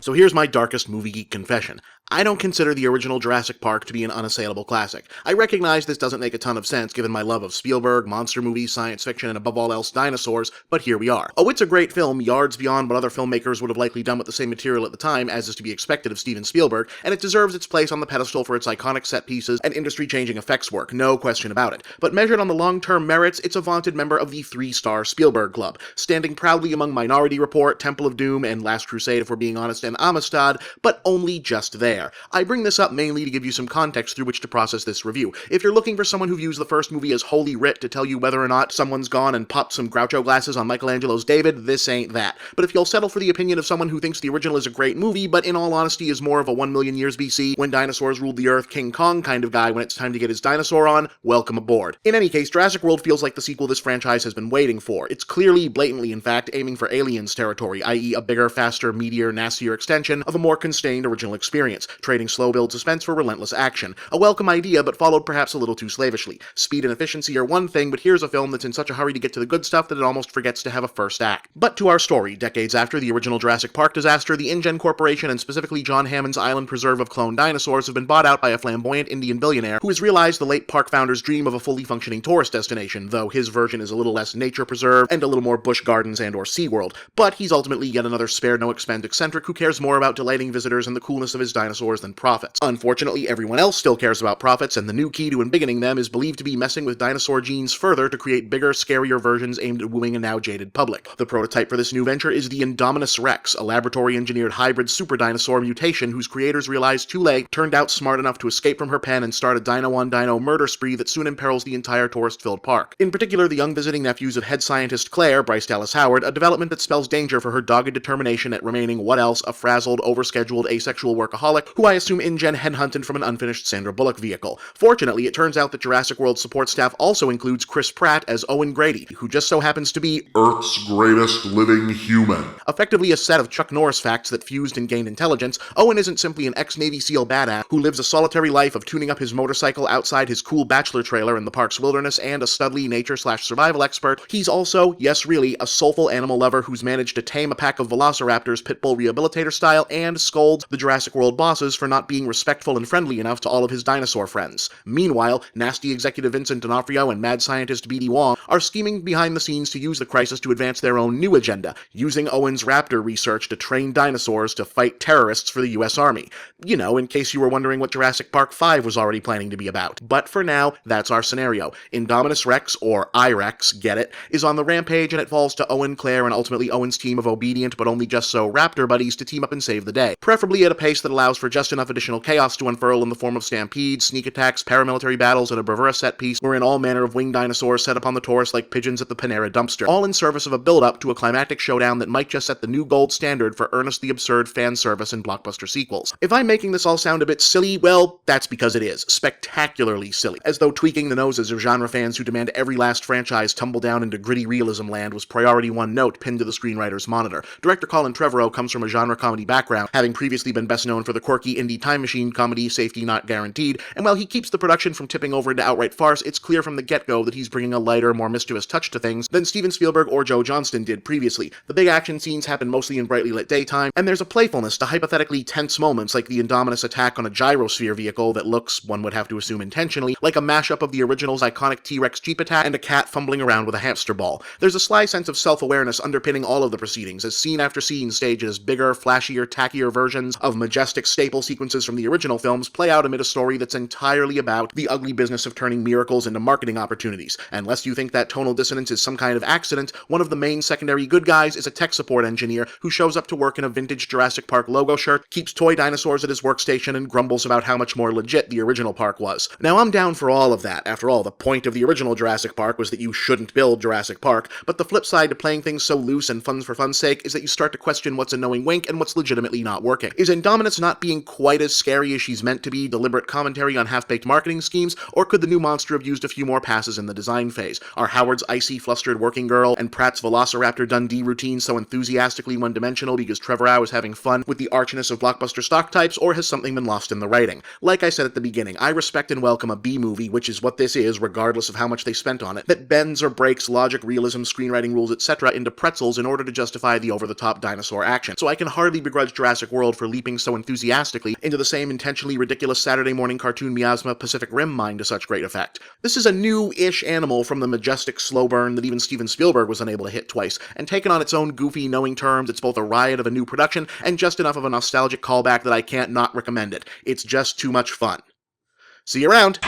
So here's my darkest movie geek confession. I don't consider the original Jurassic Park to be an unassailable classic. I recognize this doesn't make a ton of sense given my love of Spielberg, monster movies, science fiction, and above all else dinosaurs, but here we are. Oh, it's a great film, yards beyond what other filmmakers would have likely done with the same material at the time, as is to be expected of Steven Spielberg, and it deserves its place on the pedestal for its iconic set pieces and industry-changing effects work, no question about it. But measured on the long-term merits, it's a vaunted member of the 3-star Spielberg Club, standing proudly among Minority Report, Temple of Doom, and Last Crusade if we're being honest, and Amistad, but only just there. I bring this up mainly to give you some context through which to process this review. If you're looking for someone who views the first movie as holy writ to tell you whether or not someone's gone and popped some Groucho glasses on Michelangelo's David, this ain't that. But if you'll settle for the opinion of someone who thinks the original is a great movie, but in all honesty is more of a 1 million years BC, when dinosaurs ruled the earth, King Kong kind of guy when it's time to get his dinosaur on, welcome aboard. In any case, Jurassic World feels like the sequel this franchise has been waiting for. It's clearly, blatantly in fact, aiming for Aliens territory, i.e. a bigger, faster, meatier, nastier extension of a more constrained original experience, trading slow build suspense for relentless action. A welcome idea, but followed perhaps a little too slavishly. Speed and efficiency are one thing, but here's a film that's in such a hurry to get to the good stuff that it almost forgets to have a first act. But to our story. Decades after the original Jurassic Park disaster, the InGen Corporation, and specifically John Hammond's island preserve of cloned dinosaurs, have been bought out by a flamboyant Indian billionaire who has realized the late park founder's dream of a fully functioning tourist destination, though his version is a little less nature preserve and a little more Busch Gardens and or SeaWorld. But he's ultimately yet another spare no expense eccentric who cares more about delighting visitors and the coolness of his dinosaurs than profits. Unfortunately, everyone else still cares about profits, and the new key to embiggening them is believed to be messing with dinosaur genes further to create bigger, scarier versions aimed at wooing a now jaded public. The prototype for this new venture is the Indominus Rex, a laboratory-engineered hybrid super dinosaur mutation whose creators realized too late turned out smart enough to escape from her pen and start a dino-on-dino murder spree that soon imperils the entire tourist-filled park. In particular, the young visiting nephews of head scientist Claire, Bryce Dallas Howard, a development that spells danger for her dogged determination at remaining what else, a frazzled, overscheduled, asexual workaholic who I assume InGen headhunted from an unfinished Sandra Bullock vehicle. Fortunately, it turns out that Jurassic World support staff also includes Chris Pratt as Owen Grady, who just so happens to be Earth's greatest living human. Effectively a set of Chuck Norris facts that fused and gained intelligence. Owen isn't simply an ex-Navy SEAL badass who lives a solitary life of tuning up his motorcycle outside his cool bachelor trailer in the park's wilderness and a studly nature/survival expert. He's also, yes really, a soulful animal lover who's managed to tame a pack of velociraptors pitbull rehabilitator style and scolds the Jurassic World bosses for not being respectful and friendly enough to all of his dinosaur friends. Meanwhile, nasty executive Vincent D'Onofrio and mad scientist B.D. Wong are scheming behind the scenes to use the crisis to advance their own new agenda, using Owen's raptor research to train dinosaurs to fight terrorists for the US Army. You know, in case you were wondering what Jurassic Park 5 was already planning to be about. But for now, that's our scenario. Indominus Rex, or I-Rex, get it, is on the rampage and it falls to Owen, Claire, and ultimately Owen's team of obedient but only just so raptor buddies to team up and save the day. Preferably at a pace that allows for just enough additional chaos to unfurl in the form of stampedes, sneak attacks, paramilitary battles, and a bravura set piece wherein all manner of winged dinosaurs set upon the tourists like pigeons at the Panera dumpster, all in service of a build-up to a climactic showdown that might just set the new gold standard for earnestly absurd fan service and blockbuster sequels. If I'm making this all sound a bit silly, well, that's because it is. Spectacularly silly. As though tweaking the noses of genre fans who demand every last franchise tumble down into gritty realism land was priority one note pinned to the screenwriter's monitor. Director Colin Trevorrow comes from a genre comedy background, having previously been best known for the quirky indie time machine comedy Safety Not Guaranteed, and while he keeps the production from tipping over into outright farce, it's clear from the get-go that he's bringing a lighter, more mischievous touch to things than Steven Spielberg or Joe Johnston did previously. The big action scenes happen mostly in brightly lit daytime, and there's a playfulness to hypothetically tense moments like the Indominus attack on a gyrosphere vehicle that looks, one would have to assume intentionally, like a mashup of the original's iconic T-Rex Jeep attack and a cat fumbling around with a hamster ball. There's a sly sense of self-awareness underpinning all of the proceedings, as scene after scene stages bigger, flashier, tackier versions of majestic staple sequences from the original films play out amid a story that's entirely about the ugly business of turning miracles into marketing opportunities. Unless you think that tonal dissonance is some kind of accident, one of the main secondary good guys is a tech support engineer who shows up to work in a vintage Jurassic Park logo shirt, keeps toy dinosaurs at his workstation, and grumbles about how much more legit the original park was. Now, I'm down for all of that. After all, the point of the original Jurassic Park was that you shouldn't build Jurassic Park, but the flip side to playing things so loose and fun for fun's sake is that you start to question what's a knowing wink and what's legitimately not working. Is Indominus not being quite as scary as she's meant to be deliberate commentary on half-baked marketing schemes, or could the new monster have used a few more passes in the design phase? Are Howard's icy, flustered working girl and Pratt's Velociraptor Dundee routine so enthusiastically one-dimensional because Trevorrow is having fun with the archness of blockbuster stock types, or has something been lost in the writing? Like I said at the beginning, I respect and welcome a B-movie, which is what this is, regardless of how much they spent on it, that bends or breaks logic, realism, screenwriting rules, etc. into pretzels in order to justify the over-the-top dinosaur action. So I can hardly hardly begrudge Jurassic World for leaping so enthusiastically into the same intentionally ridiculous Saturday morning cartoon miasma Pacific Rim mine to such great effect. This is a new-ish animal from the majestic slow burn that even Steven Spielberg was unable to hit twice, and taken on its own goofy, knowing terms, it's both a riot of a new production and just enough of a nostalgic callback that I can't not recommend it. It's just too much fun. See you around!